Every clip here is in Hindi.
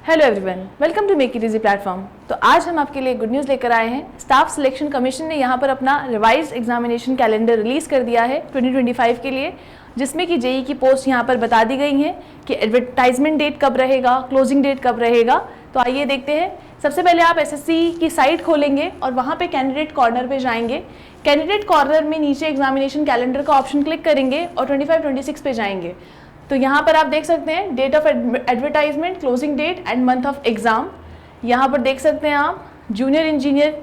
Hello everyone, welcome to make it easy platform. तो आज हम आपके लिए गुड न्यूज़ लेकर आए हैं। स्टाफ सिलेक्शन कमीशन ने यहाँ पर अपना रिवाइज्ड एग्जामिनेशन कैलेंडर रिलीज़ कर दिया है 2025 के लिए, जिसमें कि जेई की पोस्ट यहाँ पर बता दी गई हैं कि एडवर्टाइजमेंट डेट कब रहेगा, क्लोजिंग डेट कब रहेगा। तो आइए देखते हैं। सबसे पहले आप एसएससी की साइट खोलेंगे और वहाँ पे कैंडिडेट कॉर्नर पे जाएंगे। कैंडिडेट कॉर्नर में नीचे एग्जामिनेशन कैलेंडर का ऑप्शन क्लिक करेंगे और 25-26 पे जाएंगे। तो यहाँ पर आप देख सकते हैं date of advertisement, closing date and month of exam. यहाँ पर देख सकते हैं आप जूनियर इंजीनियर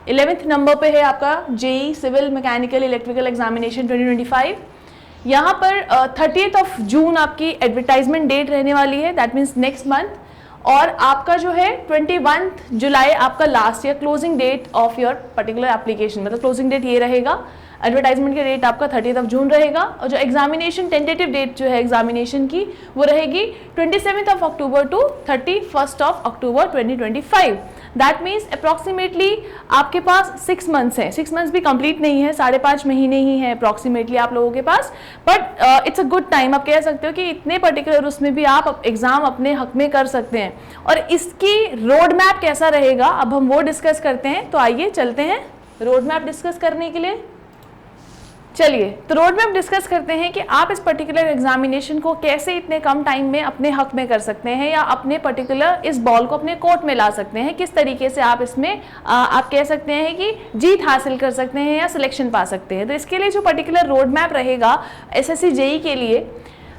11th नंबर पे है आपका JE civil mechanical electrical examination 2025। यहाँ पर 30th ऑफ जून आपकी एडवर्टाइजमेंट डेट रहने वाली है, दैट मीन्स नेक्स्ट मंथ। और आपका जो है 21 जुलाई आपका last year closing date of your particular application, मतलब क्लोजिंग डेट ये रहेगा। एडवर्टाइजमेंट की डेट आपका 30th ऑफ जून रहेगा और जो एग्जामिनेशन टेंटेटिव डेट जो है एग्जामिनेशन की वो रहेगी 27th of October to 31st of October 2025। That means approximately आपके पास 6 मंथ्स हैं। 6 मंथ्स भी कंप्लीट नहीं है, 5.5 महीने ही है अप्रॉक्सीमेटली आप लोगों के पास, but it's a good time. आप कह सकते हो कि इतने पर्टिकुलर उसमें भी आप एग्जाम अपने हक में कर सकते हैं। और इसकी रोड मैप कैसा रहेगा अब हम वो डिस्कस करते हैं। तो आइए चलते हैं रोड मैप डिस्कस करने के लिए। चलिए, तो रोड मैप डिस्कस करते हैं कि आप इस पर्टिकुलर एग्जामिनेशन को कैसे इतने कम टाइम में अपने हक में कर सकते हैं या अपने पर्टिकुलर इस बॉल को अपने कोर्ट में ला सकते हैं। किस तरीके से आप इसमें आप कह सकते हैं कि जीत हासिल कर सकते हैं या सिलेक्शन पा सकते हैं। तो इसके लिए जो पर्टिकुलर रोड मैप रहेगा एसएससी जेई के लिए,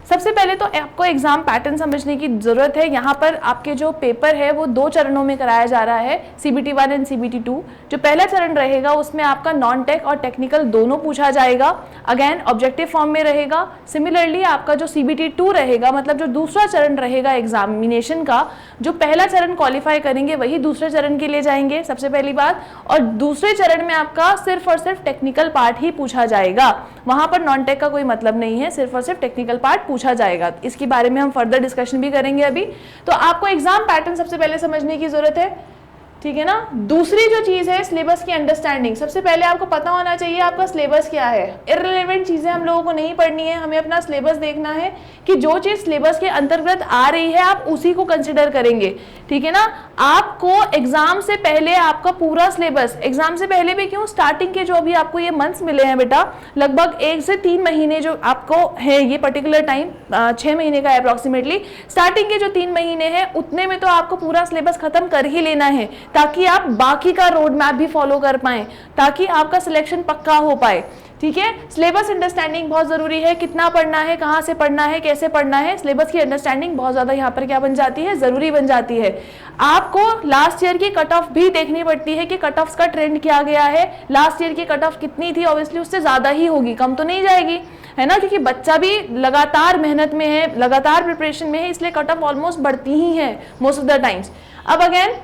सबसे पहले तो आपको एग्जाम पैटर्न समझने की ज़रूरत है। यहाँ पर आपके जो पेपर है वो 2 चरणों में कराया जा रहा है, CBT 1 एंड CBT 2। जो पहला चरण रहेगा उसमें आपका नॉन टेक और टेक्निकल दोनों पूछा जाएगा, अगेन ऑब्जेक्टिव फॉर्म में रहेगा। सिमिलरली आपका जो CBT 2 रहेगा, मतलब जो दूसरा चरण रहेगा एग्जामिनेशन का, जो पहला चरण क्वालिफाई करेंगे वही दूसरे चरण के लिए जाएंगे, सबसे पहली बात। और दूसरे चरण में आपका सिर्फ और सिर्फ टेक्निकल पार्ट ही पूछा जाएगा, वहाँ पर नॉन टेक का कोई मतलब नहीं है, सिर्फ और सिर्फ टेक्निकल पार्ट पूछा जाएगा। इसके बारे में हम फर्दर डिस्कशन भी करेंगे अभी। तो आपको एग्जाम पैटर्न सबसे पहले समझने की जरूरत है, ठीक है ना। दूसरी जो चीज है सिलेबस की अंडरस्टैंडिंग। सबसे पहले आपको पता होना चाहिए आपका सिलेबस क्या है। इररिलेवेंट चीजें हम लोगों को नहीं पढ़नी है, हमें अपना सिलेबस देखना है कि जो चीज सिलेबस के अंतर्गत आ रही है आप उसी को कंसिडर करेंगे, ठीक है ना। आपको एग्जाम से पहले आपका पूरा सिलेबस, एग्जाम से पहले भी क्यों, स्टार्टिंग के जो अभी आपको ये मंथ्स मिले हैं बेटा, लगभग 1 से 3 महीने जो आपको है ये पर्टिकुलर टाइम 6 महीने का है अप्रॉक्सीमेटली। स्टार्टिंग के जो 3 महीने हैं उतने में तो आपको पूरा सिलेबस खत्म कर ही लेना है, ताकि आप बाकी का रोड मैप भी फॉलो कर पाएं, ताकि आपका सिलेक्शन पक्का हो पाए, ठीक है। सिलेबस अंडरस्टैंडिंग बहुत जरूरी है, कितना पढ़ना है, कहाँ से पढ़ना है, कैसे पढ़ना है, सिलेबस की अंडरस्टैंडिंग बहुत ज्यादा यहाँ पर क्या बन जाती है, जरूरी बन जाती है। आपको लास्ट ईयर की कट ऑफ भी देखनी पड़ती है कि कट ऑफ का ट्रेंड क्या गया है। लास्ट ईयर की कट ऑफ कितनी थी, ऑब्वियसली उससे ज्यादा ही होगी, कम तो नहीं जाएगी, है ना, क्योंकि बच्चा भी लगातार मेहनत में है, लगातार प्रिपरेशन में है, इसलिए कट ऑफ ऑलमोस्ट बढ़ती ही है मोस्ट ऑफ द टाइम्स। अब अगेन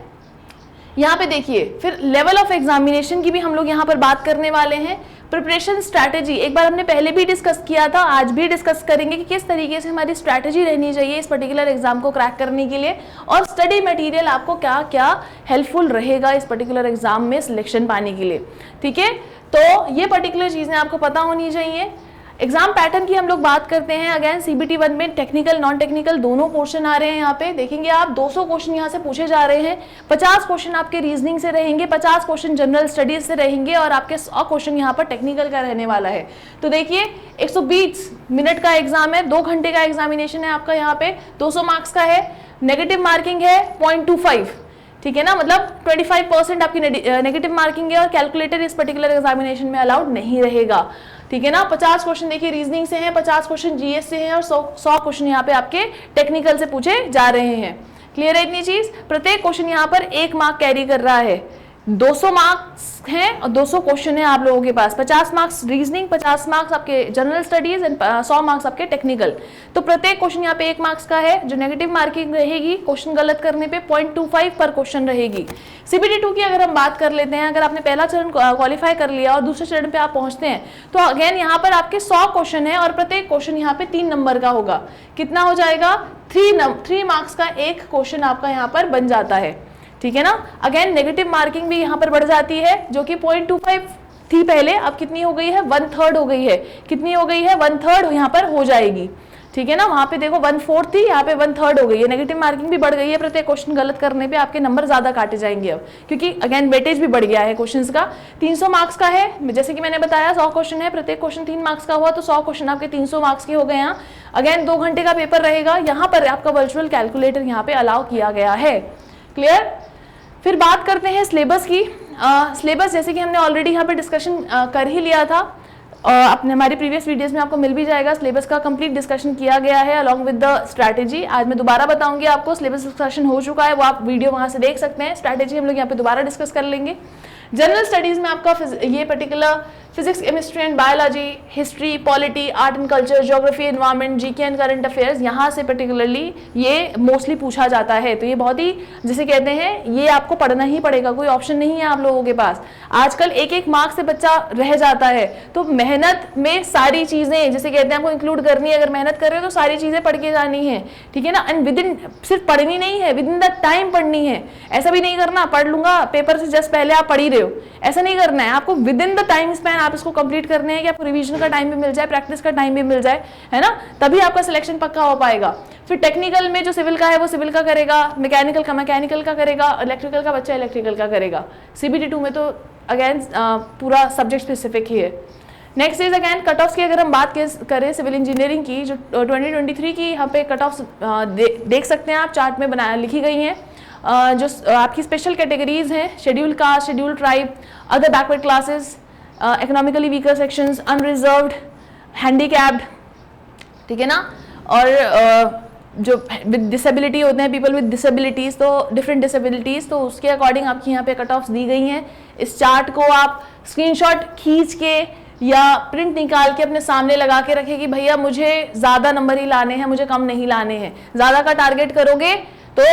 यहाँ पे देखिए, फिर लेवल ऑफ एग्जामिनेशन की भी हम लोग यहाँ पर बात करने वाले हैं। प्रिपरेशन स्ट्रैटेजी एक बार हमने पहले भी डिस्कस किया था, आज भी डिस्कस करेंगे कि किस तरीके से हमारी स्ट्रैटेजी रहनी चाहिए इस पर्टिकुलर एग्जाम को क्रैक करने के लिए, और स्टडी मटेरियल आपको क्या क्या हेल्पफुल रहेगा इस पर्टिकुलर एग्जाम में सिलेक्शन पाने के लिए, ठीक है। तो ये पर्टिकुलर चीजें आपको पता होनी चाहिए। एग्जाम पैटर्न की हम लोग बात करते हैं। अगेन CBT 1 में टेक्निकल नॉन टेक्निकल दोनों पोर्शन आ रहे हैं। यहाँ पे देखेंगे आप 200 क्वेश्चन यहाँ से पूछे जा रहे हैं। 50 क्वेश्चन आपके रीजनिंग से रहेंगे, 50 क्वेश्चन जनरल स्टडीज से रहेंगे और आपके 100 क्वेश्चन यहाँ पर टेक्निकल का रहने वाला है। तो देखिए 120 मिनट का एग्जाम है, 2 घंटे का एग्जामिनेशन है आपका। यहाँ पे 200 मार्क्स का है, नेगेटिव मार्किंग है 0.25, ठीक है ना, मतलब 25% आपकी नेगेटिव मार्किंग है और कैलकुलेटर इस पर्टिकुलर एग्जामिनेशन में अलाउड नहीं रहेगा, ठीक है ना। 50 क्वेश्चन देखिए रीजनिंग से हैं, 50 क्वेश्चन जीएस से हैं और 100 क्वेश्चन यहाँ पे आपके टेक्निकल से पूछे जा रहे हैं। क्लियर है इतनी चीज। प्रत्येक क्वेश्चन यहाँ पर 1 मार्क कैरी कर रहा है। 200 मार्क्स हैं और 200 क्वेश्चन है आप लोगों के पास। 50 मार्क्स रीजनिंग, 50 मार्क्स आपके जनरल स्टडीज एंड 100 मार्क्स आपके टेक्निकल। तो प्रत्येक क्वेश्चन यहाँ पे 1 मार्क्स का है। जो नेगेटिव मार्किंग रहेगी क्वेश्चन गलत करने पे 0.25 पर क्वेश्चन रहेगी। CBT 2 की अगर हम बात कर लेते हैं, अगर आपने पहला चरण क्वालिफाई कर लिया और दूसरे चरण पे आप पहुंचते हैं तो अगेन यहाँ पर आपके 100 क्वेश्चन है और प्रत्येक क्वेश्चन यहाँ पे 3 नंबर का होगा। कितना हो जाएगा, 3 मार्क्स का एक क्वेश्चन आपका यहाँ पर बन जाता है, ठीक है ना। अगेन नेगेटिव मार्किंग भी यहाँ पर बढ़ जाती है, जो कि 0.25 थी पहले, अब कितनी हो गई है, 1/3 हो गई है। कितनी हो गई है, 1/3 यहाँ पर हो जाएगी, ठीक है ना। वहां पे देखो 1/4 थी, यहाँ पे 1/3 हो गई है, नेगेटिव मार्किंग भी बढ़ गई है, प्रत्येक क्वेश्चन गलत करने पे आपके नंबर ज्यादा काटे जाएंगे अब, क्योंकि अगेन वेटेज भी बढ़ गया है क्वेश्चंस का। 300 मार्क्स का है, जैसे कि मैंने बताया 100 क्वेश्चन है, प्रत्येक क्वेश्चन 3 मार्क्स का हुआ तो 100 क्वेश्चन आपके 300 मार्क्स के हो गए हैं। अगेन 2 घंटे का पेपर रहेगा, यहाँ पर आपका वर्चुअल कैलकुलेटर यहाँ पे अलाउ किया गया है। क्लियर। फिर बात करते हैं सिलेबस की। सिलेबस जैसे कि हमने ऑलरेडी यहाँ पे डिस्कशन कर ही लिया था, अपने हमारी प्रीवियस वीडियोस में आपको मिल भी जाएगा, सिलेबस का कंप्लीट डिस्कशन किया गया है अलॉन्ग विद द स्ट्रैटेजी। आज मैं दोबारा बताऊंगी आपको, सिलेबस डिस्कशन हो चुका है, वो आप वीडियो वहां से देख सकते हैं। स्ट्रैटेजी हम लोग यहाँ पे दोबारा डिस्कस कर लेंगे। जनरल स्टडीज में आपका ये particular physics, chemistry and biology, history, polity, art and culture, geography, environment, GK and current affairs, यहाँ से पर्टिकुलरली ये मोस्टली पूछा जाता है। तो ये बहुत ही जिसे कहते हैं, ये आपको पढ़ना ही पड़ेगा, कोई ऑप्शन नहीं है आप लोगों के पास। आजकल एक एक मार्क्स से बच्चा रह जाता है, तो मेहनत में सारी चीजें जिसे कहते हैं आपको इंक्लूड करनी है। अगर मेहनत कर रहे हो तो सारी चीजें पढ़ के जानी है, ठीक है ना। एंड विद इन, सिर्फ पढ़नी नहीं है, विद इन द टाइम पढ़नी है। ऐसा भी नहीं करना पढ़ लूंगा पेपर से जस्ट पहले आप पढ़ ही रहे हो, ऐसा नहीं करना है। आपको with in the time span आप इसको कंप्लीट करने हैं कि आपको रिवीजन का टाइम भी मिल जाए, प्रैक्टिस का टाइम भी मिल जाए, है ना, तभी आपका सिलेक्शन पक्का हो पाएगा। फिर टेक्निकल में जो सिविल का है वो सिविल का करेगा, मैकेनिकल का मैकेनिकल का करेगा, इलेक्ट्रिकल का बच्चा इलेक्ट्रिकल का करेगा। CBT 2 में तो अगेन पूरा सब्जेक्ट स्पेसिफिक ही है। Next is again cut offs की अगर हम बात करें सिविल इंजीनियरिंग की, जो 2023 की यहाँ पे कट ऑफ्स देख सकते हैं आप, चार्ट में बनाया लिखी गई हैं। जो आपकी स्पेशल कैटेगरीज हैं, schedule caste, schedule tribe, other backward classes, economically weaker sections, unreserved, handicapped, ठीक है ना, और जो विद डिसेबिलिटी होते हैं, पीपल विद डिसेबिलिटीज, तो डिफरेंट डिसेबिलिटीज, तो उसके अकॉर्डिंग आपकी यहाँ पे कट ऑफ्स दी गई हैं। इस चार्ट को आप स्क्रीनशॉट खींच के या प्रिंट निकाल के अपने सामने लगा के रखें कि भैया मुझे ज्यादा नंबर ही लाने हैं, मुझे कम नहीं लाने हैं। ज्यादा का टारगेट करोगे तो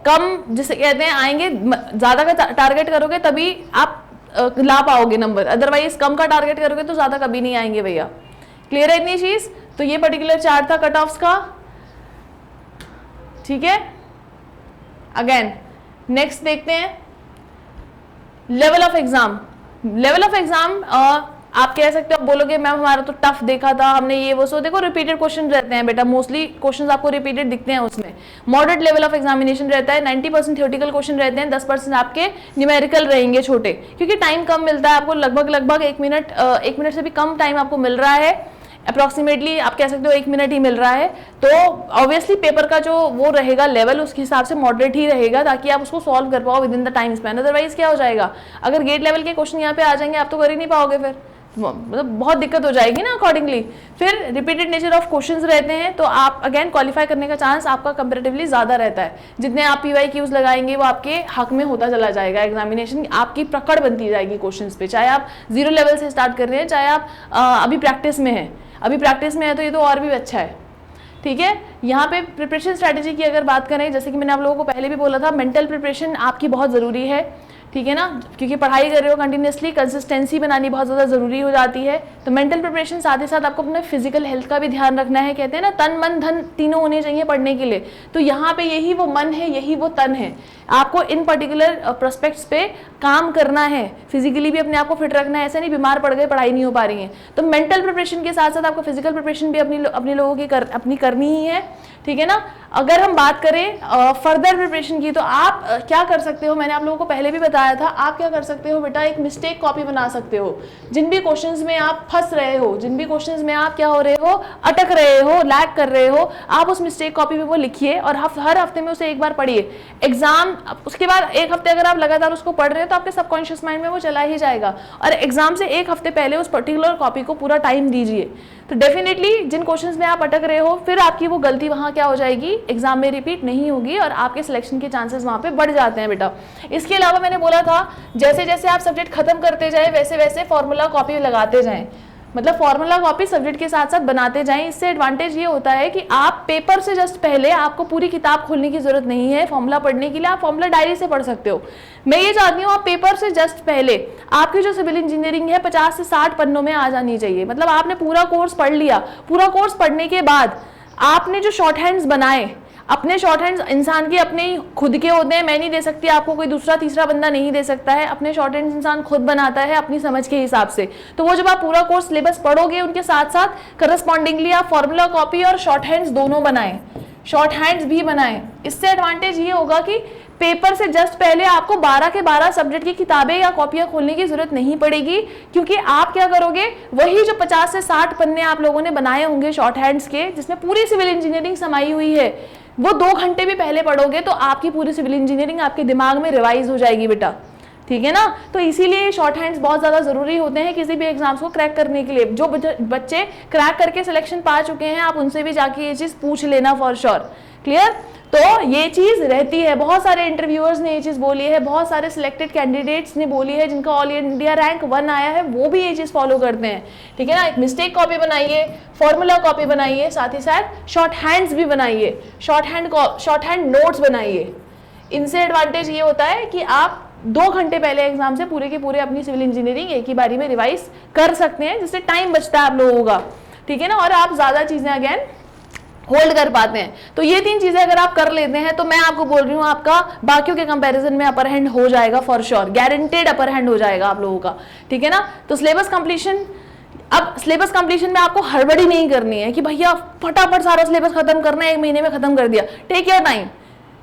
कम जिसे कहते हैं आएंगे, ज्यादा का टारगेट करोगे तभी आप ला पाओगे नंबर, अदरवाइज कम का टारगेट करोगे तो ज्यादा कभी नहीं आएंगे भैया। क्लियर है इतनी चीज। तो ये पर्टिकुलर चार्ट था कट ऑफ्स का, ठीक है। अगेन नेक्स्ट देखते हैं level of exam. Level of exam आप कह सकते हो, आप बोलोगे मैम हमारा तो टफ देखा था हमने ये वो, सो देखो रिपीटेड क्वेश्चन रहते हैं बेटा, मोस्टली क्वेश्चंस आपको रिपीटेड दिखते हैं उसमें। मॉडरेट लेवल ऑफ एग्जामिनेशन रहता है, 90% थ्योरेटिकल क्वेश्चन रहते हैं, 10% आपके न्यूमेरिकल रहेंगे छोटे, क्योंकि टाइम कम मिलता है आपको, लगभग 1 मिनट से भी कम टाइम आपको मिल रहा है, अप्रॉक्सीमेटली आप कह सकते हो 1 मिनट ही मिल रहा है। तो ऑब्वियसली पेपर का जो वो रहेगा लेवल, उसके हिसाब से मॉडरेट ही रहेगा, ताकि आप उसको सॉल्व कर पाओ with in the time span. Otherwise क्या हो जाएगा, अगर गेट लेवल के क्वेश्चन यहाँ पे आ जाएंगे आप तो कर ही नहीं पाओगे, फिर मतलब बहुत दिक्कत हो जाएगी ना अकॉर्डिंगली। फिर रिपीटेड नेचर ऑफ क्वेश्चंस रहते हैं, तो आप अगेन क्वालिफाई करने का चांस आपका कंपैरेटिवली ज्यादा रहता है। जितने आप PYQs लगाएंगे वो आपके हक में होता चला जाएगा, एग्जामिनेशन आपकी पकड़ बनती जाएगी क्वेश्चंस पे, चाहे आप 0 लेवल से स्टार्ट कर रहे हैं, चाहे आप अभी प्रैक्टिस में है। अभी प्रैक्टिस में है तो ये तो और भी अच्छा है, ठीक है। यहाँ पे प्रिपरेशन स्ट्रैटेजी की अगर बात करें, जैसे कि मैंने आप लोगों को पहले भी बोला था, मेंटल प्रिपरेशन आपकी बहुत ज़रूरी है, ठीक है ना, क्योंकि पढ़ाई कर रहे हो कंटिन्यूसली, कंसिस्टेंसी बनानी बहुत ज़्यादा ज़रूरी हो जाती है। तो मेंटल प्रिपरेशन साथ ही साथ आपको अपने फिजिकल हेल्थ का भी ध्यान रखना है। कहते हैं ना तन मन धन तीनों होने चाहिए पढ़ने के लिए, तो यहाँ पे यही वो मन है, यही वो तन है। आपको इन पर्टिकुलर प्रोस्पेक्ट्स पे काम करना है, फिजिकली भी अपने आप को फिट रखना है, ऐसे नहीं बीमार पड़ गए पढ़ाई नहीं हो पा रही है। तो मेंटल प्रिपरेशन के साथ साथ आपको फिजिकल प्रिपरेशन भी अपनी लोगों की अपनी करनी ही है, ठीक है ना। अगर हम बात करें फर्दर प्रिपरेशन की, तो आप क्या कर सकते हो, मैंने आप लोगों को पहले भी बताया था, आप क्या कर सकते हो बेटा, एक मिस्टेक कॉपी बना सकते हो। जिन भी क्वेश्चंस में आप फंस रहे हो, जिन भी क्वेश्चंस में आप क्या हो रहे हो, अटक रहे हो, लैग कर रहे हो, आप उस मिस्टेक कॉपी में वो लिखिए और हर हफ्ते में उसे एक बार पढ़िए। एग्जाम उसके बाद 1 हफ्ते अगर आप लगातार उसको पढ़ रहे हो तो आपके सबकॉन्शियस माइंड में वो चला ही जाएगा, और एग्जाम से 1 हफ्ते पहले उस पर्टिकुलर कॉपी को पूरा टाइम दीजिए। तो डेफिनेटली जिन क्वेश्चंस में आप अटक रहे हो, फिर आपकी वो गलती वहां क्या हो जाएगी, एग्जाम में रिपीट नहीं होगी और आपके सिलेक्शन के चांसेस वहां पे बढ़ जाते हैं बेटा। इसके अलावा मैंने बोला था जैसे जैसे आप सब्जेक्ट खत्म करते जाए वैसे वैसे फॉर्मूला कॉपी लगाते जाएं, मतलब फॉर्मूला कॉपी सब्जेक्ट के साथ साथ बनाते जाएं। इससे एडवांटेज ये होता है कि आप पेपर से जस्ट पहले आपको पूरी किताब खोलने की जरूरत नहीं है फॉर्मूला पढ़ने के लिए, आप फॉर्मूला डायरी से पढ़ सकते हो। मैं ये चाहती हूँ आप पेपर से जस्ट पहले आपकी जो सिविल इंजीनियरिंग है 50 से 60 पन्नों में आ जानी चाहिए। मतलब आपने पूरा कोर्स पढ़ लिया, पूरा कोर्स पढ़ने के बाद आपने जो शॉर्ट हैंड्स बनाए, अपने शॉर्ट हैंड्स इंसान के अपने ही खुद के होते हैं, मैं नहीं दे सकती आपको, कोई दूसरा तीसरा बंदा नहीं दे सकता है। अपने शॉर्ट हैंड्स इंसान खुद बनाता है अपनी समझ के हिसाब से। तो वो जब आप पूरा कोर्स सिलेबस पढ़ोगे उनके साथ साथ करस्पॉन्डिंगली आप फॉर्मूला कॉपी और शॉर्ट हैंड्स दोनों बनाएं, शॉर्ट हैंड्स भी बनाएं। इससे एडवांटेज ये होगा कि पेपर से जस्ट पहले आपको 12 के 12 सब्जेक्ट की किताबें या कॉपियां खोलने की जरूरत नहीं पड़ेगी, क्योंकि आप क्या करोगे, वही जो 50 से 60 पन्ने आप लोगों ने बनाए होंगे शॉर्ट हैंड्स के, जिसमें पूरी सिविल इंजीनियरिंग समाई हुई है, वो 2 घंटे भी पहले पढ़ोगे तो आपकी पूरी सिविल इंजीनियरिंग आपके दिमाग में रिवाइज हो जाएगी बेटा, ठीक है ना। तो इसीलिए शॉर्ट हैंड्स बहुत ज़्यादा ज़रूरी होते हैं किसी भी एग्जाम्स को क्रैक करने के लिए। जो बच्चे क्रैक करके सिलेक्शन पा चुके हैं आप उनसे भी जाके ये चीज़ पूछ लेना फॉर श्योर, क्लियर। तो ये चीज़ रहती है, बहुत सारे इंटरव्यूअर्स ने ये चीज़ बोली है, बहुत सारे सिलेक्टेड कैंडिडेट्स ने बोली है, जिनका ऑल इंडिया रैंक 1 आया है, वो भी ये चीज़ फॉलो करते हैं, ठीक है ना। एक मिस्टेक कॉपी बनाइए, फॉर्मूला कॉपी बनाइए, साथ ही साथ शॉर्ट हैंड्स भी बनाइए, शॉर्ट हैंड नोट्स बनाइए। इनसे एडवांटेज ये होता है कि आप 2 घंटे पहले एग्जाम से पूरे के पूरे अपनी सिविल इंजीनियरिंग एक ही बारी में रिवाइज कर सकते हैं, जिससे टाइम बचता है आप लोगों का, ठीक है ना, और आप ज़्यादा चीज़ें अगेन होल्ड कर पाते हैं। तो ये 3 चीजें अगर आप कर लेते हैं तो मैं आपको बोल रही हूँ आपका बाकियों के कंपैरिजन में अपर हैंड हो जाएगा for sure, guaranteed upper hand हो जाएगा आप लोगों का, ठीक है ना। तो सिलेबस कंप्लीशन, अब सिलेबस कंप्लीशन में आपको हड़बड़ी नहीं करनी है कि भैया फटाफट सारा सिलेबस खत्म करना है, 1 महीने में खत्म कर दिया। टेक योर टाइम,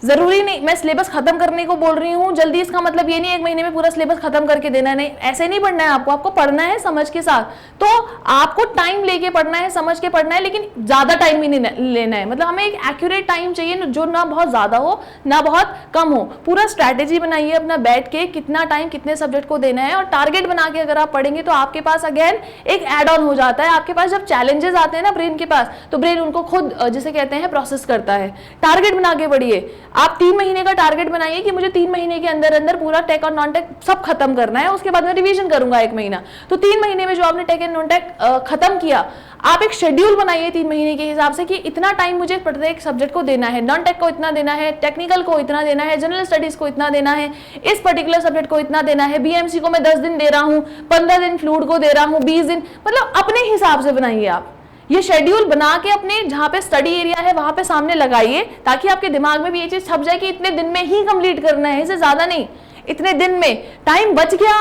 जरूरी नहीं मैं सिलेबस खत्म करने को बोल रही हूँ जल्दी, इसका मतलब ये नहीं 1 महीने में पूरा सिलेबस खत्म करके देना है, नहीं ऐसे नहीं पढ़ना है आपको पढ़ना है समझ के साथ। तो आपको टाइम लेके पढ़ना है, समझ के पढ़ना है, लेकिन ज्यादा टाइम भी नहीं लेना है। मतलब हमें एक एक्यूरेट टाइम चाहिए जो ना बहुत ज्यादा हो ना बहुत कम हो। पूरा स्ट्रैटेजी बनाइए अपना बैठ के, कितना टाइम कितने सब्जेक्ट को देना है, और टारगेट बना के अगर आप पढ़ेंगे तो आपके पास अगेन एक एड ऑन हो जाता है। आपके पास जब चैलेंजेस आते हैं ना ब्रेन के पास, तो ब्रेन उनको खुद जिसे कहते हैं प्रोसेस करता है। टारगेट बना के पढ़िए, आप 3 महीने का टारगेट बनाइए कि मुझे 3 महीने के अंदर अंदर पूरा टेक और नॉन टेक सब खत्म करना है, उसके बाद मैं रिवीजन करूंगा 1 महीना। तो 3 महीने में जो आपने टेक एंड नॉन टेक खत्म किया, आप एक शेड्यूल बनाइए 3 महीने के हिसाब से कि इतना टाइम मुझे प्रत्येक सब्जेक्ट को देना है, नॉन टेक को इतना देना है, टेक्निकल को इतना देना है, जनरल स्टडीज को इतना देना है, इस पर्टिकुलर सब्जेक्ट को इतना देना है, बीएमसी को मैं 10 दिन दे रहा हूँ, 15 दिन फ्लूइड को दे रहा हूँ, 20 दिन, मतलब अपने हिसाब से बनाइए आप ये शेड्यूल बना के अपने जहां पे स्टडी एरिया है वहां पे सामने लगाइए, ताकि आपके दिमाग में भी ये चीज छप जाए कि इतने दिन में ही कंप्लीट करना है, इससे ज्यादा नहीं, इतने दिन में। टाइम बच गया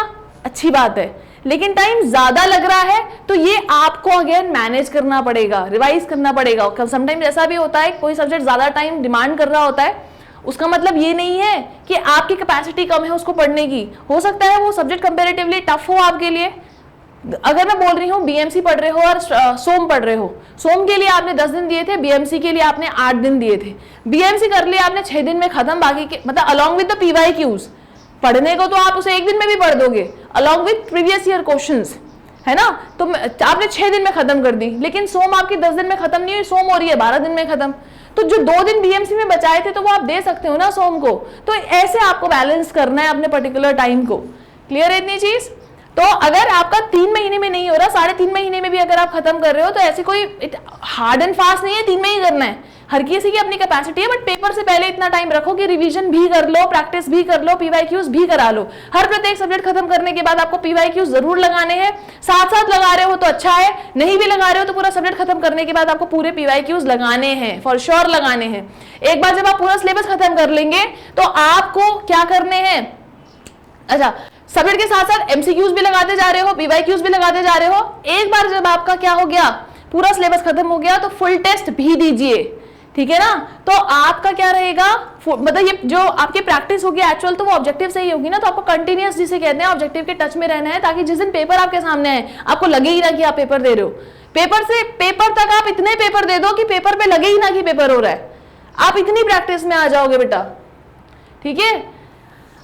अच्छी बात है, लेकिन टाइम ज्यादा लग रहा है तो ये आपको अगेन मैनेज करना पड़ेगा, रिवाइज करना पड़ेगा। समटाइम ऐसा भी होता है कोई सब्जेक्ट ज्यादा टाइम डिमांड कर रहा होता है, उसका मतलब ये नहीं है कि आपकी कैपेसिटी कम है उसको पढ़ने की। हो सकता है वो सब्जेक्ट कंपेरेटिवली टफ हो आपके लिए। अगर मैं बोल रही हूँ बीएमसी पढ़ रहे हो और सोम पढ़ रहे हो, सोम के लिए आपने 10 दिन दिए थे, बीएमसी के लिए आपने 8 दिन दिए थे। बीएमसी कर लिया आपने 6 दिन में खत्म, बाकी के मतलब अलॉन्ग विद द पीवाईक्यूज। पढ़ने को तो आप उसे 1 दिन में भी पढ़ दोगे along with previous year questions, है ना। तो आपने 6 दिन में खत्म कर दी, लेकिन सोम आपकी 10 दिन में खत्म नहीं हुई, सोम हो रही है 12 दिन में खत्म। तो जो 2 दिन बीएमसी में बचाए थे तो वो आप दे सकते हो ना सोम को। तो ऐसे आपको बैलेंस करना है अपने पर्टिकुलर टाइम को। क्लियर है इतनी चीज। तो अगर आपका 3 महीने में नहीं हो रहा, 3.5 महीने में भी अगर आप खत्म कर रहे हो, तो ऐसे कोई हार्ड एंड फास्ट नहीं है 3 में ही करना है। हर किसी की अपनी कैपेसिटी है, बट पेपर से पहले इतना टाइम रखो कि रिवीजन भी कर लो, प्रैक्टिस भी कर लो, पीवाईक्यूज भी करा लो। हर प्रत्येक सब्जेक्ट खत्म करने के बाद आपको पीवाईक्यूज जरूर लगाने हैं। साथ साथ लगा रहे हो तो अच्छा है, नहीं भी लगा रहे हो तो पूरा सब्जेक्ट खत्म करने के बाद आपको पूरे पीवाईक्यूज लगाने हैं, फॉर श्योर लगाने हैं। एक बार जब आप पूरा सिलेबस खत्म कर लेंगे तो आपको क्या करने हैं, अच्छा सब्जेक्ट के साथ साथ एमसीक्यूज भी लगाते जा रहे हो, पीवाईक्यूज भी लगाते जा रहे हो। एक बार जब आपका क्या हो गया, पूरा सिलेबस खत्म हो गया, तो फुल टेस्ट भी दीजिए, ठीक है ना। तो आपका क्या रहेगा, मतलब ये जो आपकी प्रैक्टिस होगी एक्चुअल, तो वो ऑब्जेक्टिव से ही होगी ना। तो आपको कंटिन्यूअस जिसे कहते हैं ऑब्जेक्टिव के टच में रहना है, ताकि जिस दिन पेपर आपके सामने है आपको लगे ही ना कि आप पेपर दे रहे हो। पेपर से पेपर तक आप इतने पेपर दे दो कि पेपर पे लगे ही ना कि पेपर हो रहा है। आप इतनी प्रैक्टिस में आ जाओगे बेटा, ठीक है।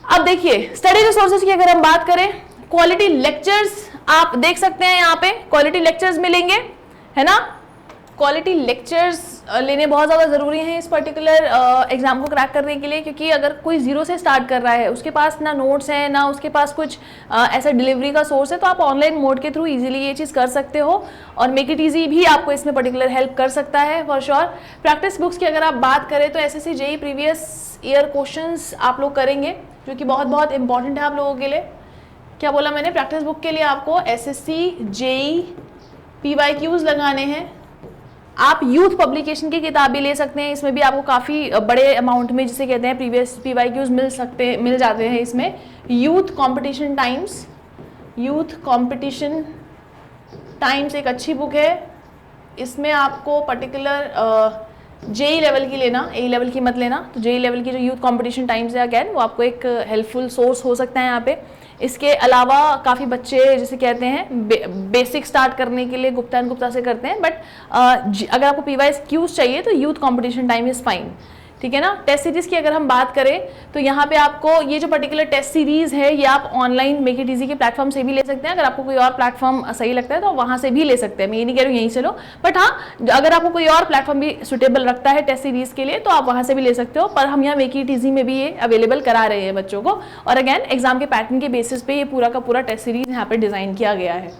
अब देखिए स्टडी रिसोर्सेज की अगर हम बात करें, क्वालिटी लेक्चर्स आप देख सकते हैं, यहाँ पे क्वालिटी लेक्चर्स मिलेंगे, है ना। क्वालिटी लेक्चर्स लेने बहुत ज़्यादा ज़रूरी हैं इस पर्टिकुलर एग्जाम को क्रैक करने के लिए, क्योंकि अगर कोई जीरो से स्टार्ट कर रहा है, उसके पास ना नोट्स हैं ना उसके पास कुछ ऐसा डिलीवरी का सोर्स है, तो आप ऑनलाइन मोड के थ्रू इजीली ये चीज़ कर सकते हो। और मेक इट ईजी भी आपको इसमें पर्टिकुलर हेल्प कर सकता है फॉर श्योर। प्रैक्टिस बुक्स की अगर आप बात करें तो SSC JEE previous year questions आप लोग करेंगे, जो कि बहुत बहुत इंपॉर्टेंट है आप लोगों के लिए। क्या बोला मैंने, प्रैक्टिस बुक के लिए आपको एसएससी जेईई पीवाईक्यूज लगाने हैं, आप यूथ पब्लिकेशन की किताब भी ले सकते हैं, इसमें भी आपको काफ़ी बड़े अमाउंट में जिसे कहते हैं प्रीवियस PYQs मिल जाते हैं इसमें। यूथ कंपटीशन टाइम्स एक अच्छी बुक है, इसमें आपको पर्टिकुलर JEE लेवल की लेना, AE लेवल की मत लेना। तो JEE लेवल की जो यूथ कंपटीशन टाइम्स है अगैन वो आपको एक हेल्पफुल सोर्स हो सकता है यहाँ पे। इसके अलावा काफ़ी बच्चे जिसे कहते हैं बेसिक स्टार्ट करने के लिए गुप्ता से करते हैं, बट अगर आपको PYQs चाहिए तो youth competition time is fine, ठीक है ना। टेस्ट सीरीज़ की अगर हम बात करें तो यहाँ पे आपको ये जो पर्टिकुलर टेस्ट सीरीज़ है ये आप ऑनलाइन मेक इट ईजी के प्लेटफॉर्म से भी ले सकते हैं। अगर आपको कोई और प्लेटफॉर्म सही लगता है तो वहाँ से भी ले सकते हैं, मैं ये नहीं कह रही हूँ यहीं से लो, बट हाँ अगर आपको कोई और प्लेटफॉर्म भी सुटेबल रखता है टेस्ट सीरीज़ के लिए तो आप वहाँ से भी ले सकते हो। पर हम यहाँ मेक इट ईजी में भी ये अवेलेबल करा रहे हैं बच्चों को, और अगैन एग्जाम के पैटर्न के बेसिस पे ये पूरा का पूरा टेस्ट सीरीज़ यहाँ पर डिज़ाइन किया गया है,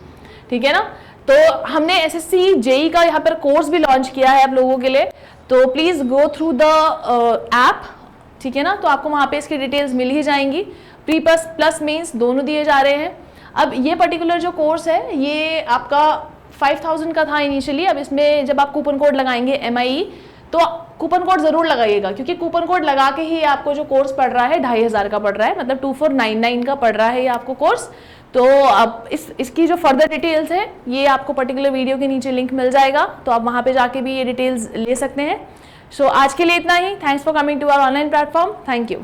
ठीक है ना। तो हमने SSC JEE का यहाँ पर कोर्स भी लॉन्च किया है आप लोगों के लिए, तो please go through the app, ठीक है ना। तो आपको वहाँ पे इसकी डिटेल्स मिल ही जाएंगी। प्री प्लस मेंस दोनों दिए जा रहे हैं। अब ये पर्टिकुलर जो कोर्स है ये आपका 5000 का था इनिशियली, अब इसमें जब आप कूपन कोड लगाएंगे MIE तो कूपन कोड ज़रूर लगाइएगा, क्योंकि कूपन कोड लगा के ही आपको जो कोर्स पड़ रहा है 2500 का पड़ रहा है, मतलब 2499 का पड़ रहा है ये आपको कोर्स। तो अब इसकी जो फर्दर डिटेल्स है ये आपको पर्टिकुलर वीडियो के नीचे लिंक मिल जाएगा, तो आप वहाँ पे जाके भी ये डिटेल्स ले सकते हैं। सो आज के लिए इतना ही। Thanks for coming to our online platform. Thank you.